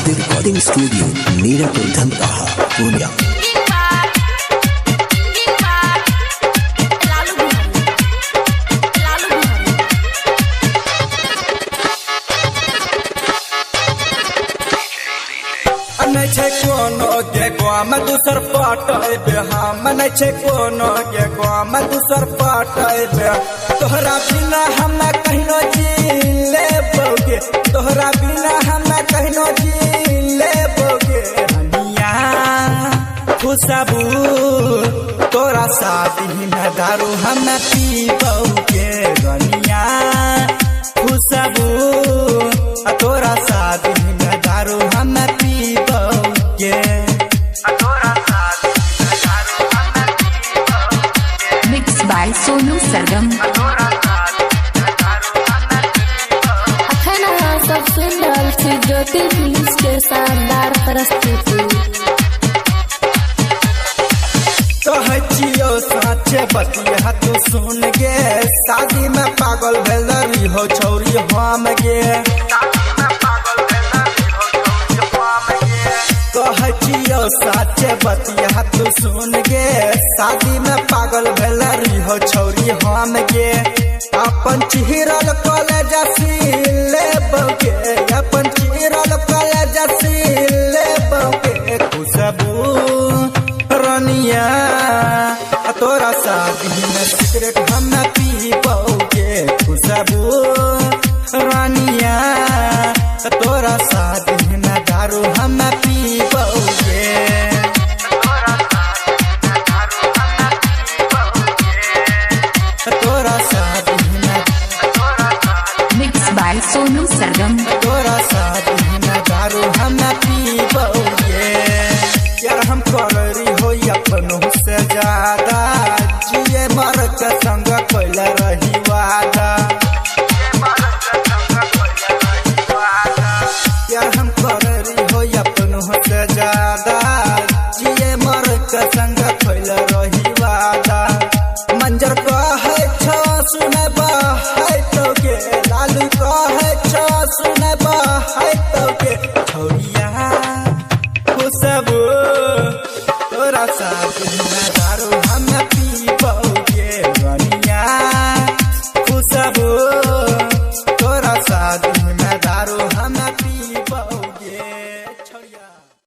the recording studio, Meerapur Dhamkaha, Pune. कोनो के गाम दूसर पाटे हम नहीं कोनो के गाम दूसर पाटे तोहरा बिना हम कहनो जी ले बोगे तोहरा बिना हम कहनो जी ले बोगे हनिया खुशबू तोरा शादी में दारू हम पी बोगे रनिया खुशबू तोरा शादी में दारू हम पी बोगे Mixed by Sonu Sargam. अखन सब सुन रहल छी ज्योति फिल्म्स के शानदार प्रस्तुति। कहचियो साचे बतिया तू सुन गे शादी में पागल भेल रही हो छौरी हम गे कहचियो साचे बतिया तू सुन गे शादी में पागल भेल रही हो छौरी हम गे अपन चिहरल कॉलेज ले बगे अपन चिहरल कॉलेज ले बगे खुशबू रनिया तोरा शादी में सिगरेट हम पी बोगे खुशबू रनिया तोरा शादी में दारू हम पी बोगे तोरा शादी में Mixed by Sonu Sargam. तोरा शादी में दारू हम पी बोगे यार हम कररी हो अपनों से ज्यादा जिए मर के संग कोइल रही वादा यार हम कररी हो अपनों से ज्यादा जिए मर के संग कोइल रही वादा मंजर कहे छ सुने है तो के लालू कहे छ सुने है तो के छौरिया खुशबू तोरा शादी में दारू हम